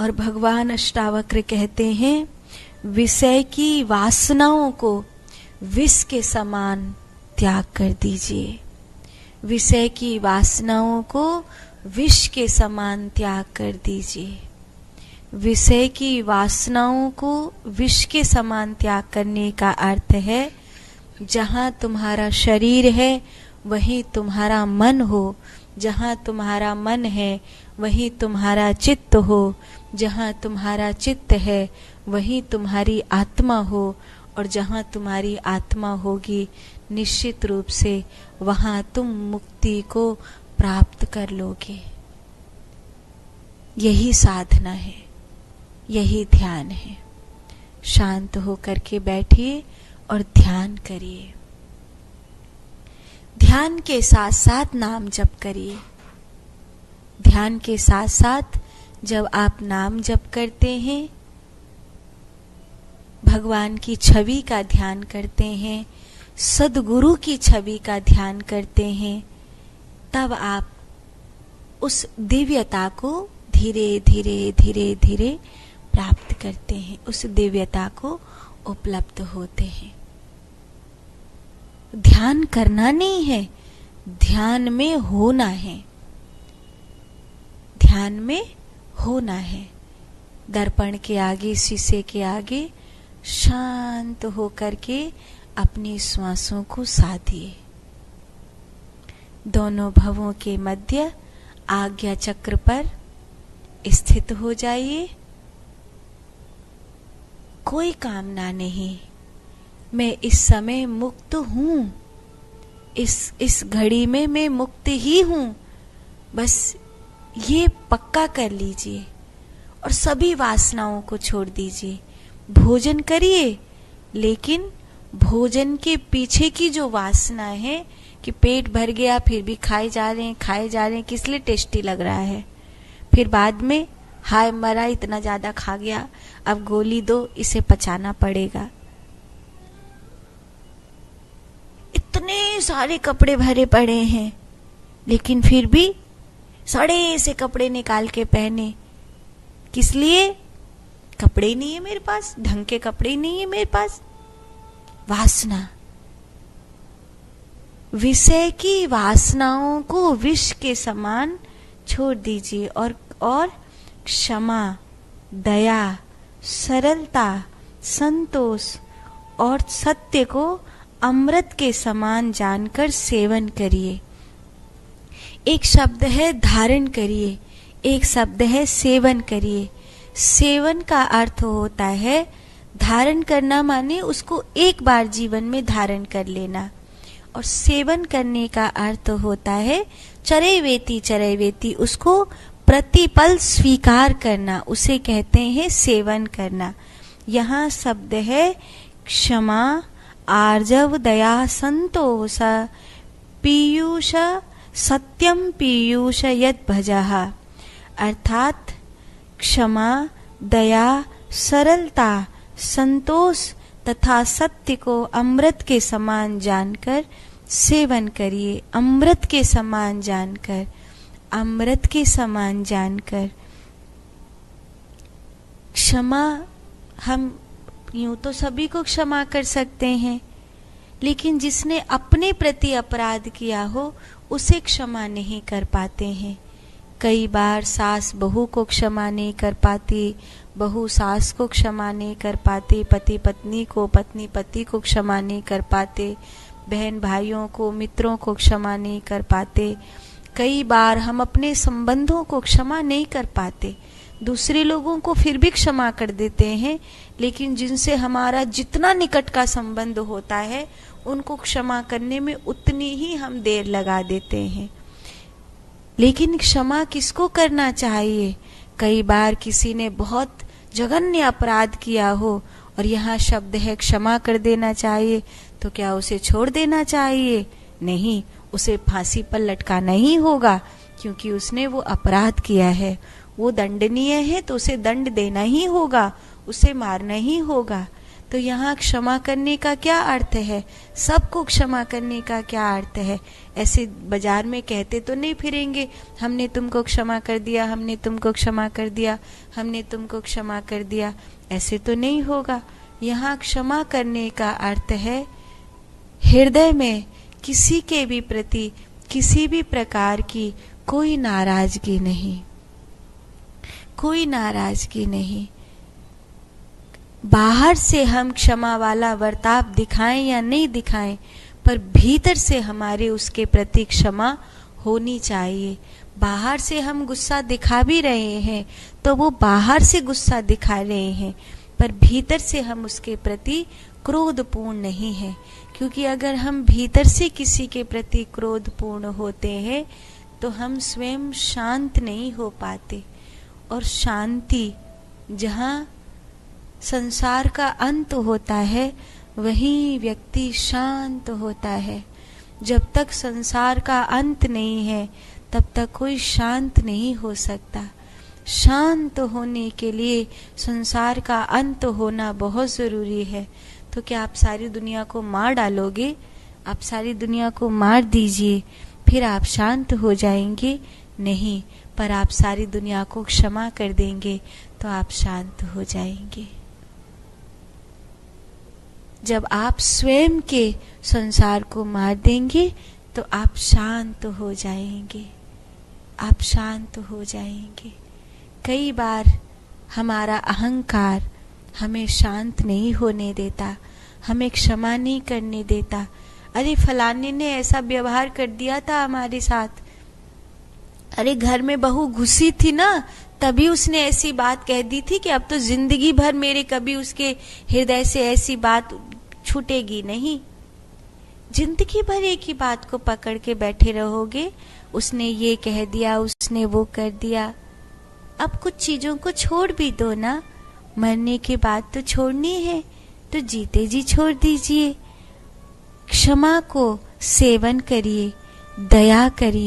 और भगवान अष्टावक्र कहते हैं, विषय की वासनाओं को विष के समान त्याग कर दीजिए। विषय की वासनाओं को विष के समान त्याग कर दीजिए। विषय की वासनाओं को विष के समान त्याग करने का अर्थ है, जहाँ तुम्हारा शरीर है वहीं तुम्हारा मन हो, जहाँ तुम्हारा मन है वहीं तुम्हारा चित्त हो, जहाँ तुम्हारा चित्त है वहीं तुम्हारी आत्मा हो, और जहाँ तुम्हारी आत्मा होगी निश्चित रूप से वहाँ तुम मुक्ति को प्राप्त कर लोगे। यही साधना है, यही ध्यान है। शांत होकर के बैठिए और ध्यान करिए। ध्यान के साथ साथ नाम जप करिए। ध्यान के साथ साथ जब आप नाम जप करते हैं, भगवान की छवि का ध्यान करते हैं, सद्गुरु की छवि का ध्यान करते हैं, तब आप उस दिव्यता को धीरे धीरे धीरे धीरे प्राप्त करते हैं, उस दिव्यता को उपलब्ध होते हैं। ध्यान करना नहीं है, ध्यान में होना है। ध्यान में होना है। दर्पण के आगे, शीशे के आगे शांत होकर के अपनी श्वासों को साधिए। दोनों भवों के मध्य आज्ञा चक्र पर स्थित हो जाइए। कोई कामना नहीं, मैं इस समय मुक्त हूं, इस घड़ी में मैं मुक्त ही हूं, बस ये पक्का कर लीजिए और सभी वासनाओं को छोड़ दीजिए। भोजन करिए, लेकिन भोजन के पीछे की जो वासना है कि पेट भर गया फिर भी खाए जा रहे हैं, किस लिए टेस्टी लग रहा है, फिर बाद में हाय मरा इतना ज्यादा खा गया, अब गोली दो, इसे पचाना पड़ेगा। इतने सारे कपड़े भरे पड़े हैं, लेकिन फिर भी सड़े से कपड़े निकाल के पहने, किस लिए? कपड़े ही नहीं है मेरे पास, ढंग के कपड़े ही नहीं है मेरे पास। वासना, विषय की वासनाओं को विष के समान छोड़ दीजिए और क्षमा, दया, सरलता, संतोष और सत्य को अमृत के समान जानकर सेवन करिए। एक शब्द है धारण करिए, एक शब्द है सेवन करिए। सेवन का अर्थ होता है धारण करना, माने उसको एक बार जीवन में धारण कर लेना, और सेवन करने का अर्थ होता है चरैवेति, उसको प्रतिपल स्वीकार करना, उसे कहते हैं सेवन करना। यहाँ शब्द है क्षमा, आर्जव, दया, संतोष, पीयूष, सत्यम पीयूष यद भजः, अर्थात क्षमा, दया, सरलता, संतोष तथा सत्य को अमृत के समान जानकर सेवन करिए। अमृत के समान जानकर, अमृत के समान जानकर। क्षमा, हम यूं तो सभी को क्षमा कर सकते हैं, लेकिन जिसने अपने प्रति अपराध किया हो उसे क्षमा नहीं कर पाते हैं। कई बार सास बहू को क्षमा नहीं कर पाती, बहू सास को क्षमा नहीं कर पाती, पति पत्नी को, पत्नी पति को क्षमा नहीं कर पाते, बहन भाइयों को, मित्रों को क्षमा नहीं कर पाते। कई बार हम अपने संबंधों को क्षमा नहीं कर पाते, दूसरे लोगों को फिर भी क्षमा कर देते हैं, लेकिन जिनसे हमारा जितना निकट का संबंध होता है उनको क्षमा करने में उतनी ही हम देर लगा देते हैं। लेकिन क्षमा किसको करना चाहिए? कई बार किसी ने बहुत जघन्य अपराध किया हो और यहाँ शब्द है क्षमा कर देना चाहिए, तो क्या उसे छोड़ देना चाहिए? नहीं, उसे फांसी पर लटकाना ही होगा, क्योंकि उसने वो अपराध किया है, वो दंडनीय है, तो उसे दंड देना ही होगा, उसे मारना ही होगा। तो यहाँ क्षमा करने का क्या अर्थ है, सबको क्षमा करने का क्या अर्थ है? ऐसे बाजार में कहते तो नहीं फिरेंगे, हमने तुमको क्षमा कर दिया, हमने तुमको क्षमा कर दिया, हमने तुमको क्षमा कर दिया, ऐसे तो नहीं होगा। यहाँ क्षमा करने का अर्थ है हृदय में किसी के भी प्रति किसी भी प्रकार की कोई नाराजगी नहीं, कोई नाराजगी नहीं। बाहर से हम क्षमा वाला बर्ताव दिखाएं या नहीं दिखाएं, पर भीतर से हमारे उसके प्रति क्षमा होनी चाहिए। बाहर से हम गुस्सा दिखा भी रहे हैं तो वो बाहर से गुस्सा दिखा रहे हैं, पर भीतर से हम उसके प्रति क्रोधपूर्ण नहीं है। क्योंकि अगर हम भीतर से किसी के प्रति क्रोधपूर्ण होते हैं तो हम स्वयं शांत नहीं हो पाते। और शांति, जहाँ संसार का अंत होता है वहीं व्यक्ति शांत होता है। जब तक संसार का अंत नहीं है तब तक कोई शांत नहीं हो सकता। शांत होने के लिए संसार का अंत होना बहुत जरूरी है। तो क्या आप सारी दुनिया को मार डालोगे? आप सारी दुनिया को मार दीजिए, फिर आप शांत हो जाएंगे? नहीं, पर आप सारी दुनिया को क्षमा कर देंगे तो आप शांत हो जाएंगे। जब आप स्वयं के संसार को मार देंगे तो आप शांत हो जाएंगे, आप शांत हो जाएंगे। कई बार हमारा अहंकार हमें शांत नहीं होने देता, हमें क्षमा नहीं करने देता। अरे फलाने ने ऐसा व्यवहार कर दिया था हमारे साथ, अरे घर में बहू घुसी थी ना, तभी उसने ऐसी बात कह दी थी कि अब तो जिंदगी भर मेरे कभी उसके हृदय से ऐसी बात छूटेगी नहीं। जिंदगी भर एक ही बात को पकड़ के बैठे रहोगे, उसने ये कह दिया, उसने वो कर दिया। अब कुछ चीजों को छोड़ भी दो ना, मरने के बाद तो छोड़नी है, तो जीते जी छोड़ दीजिए। क्षमा को सेवन करिए, दया करिए।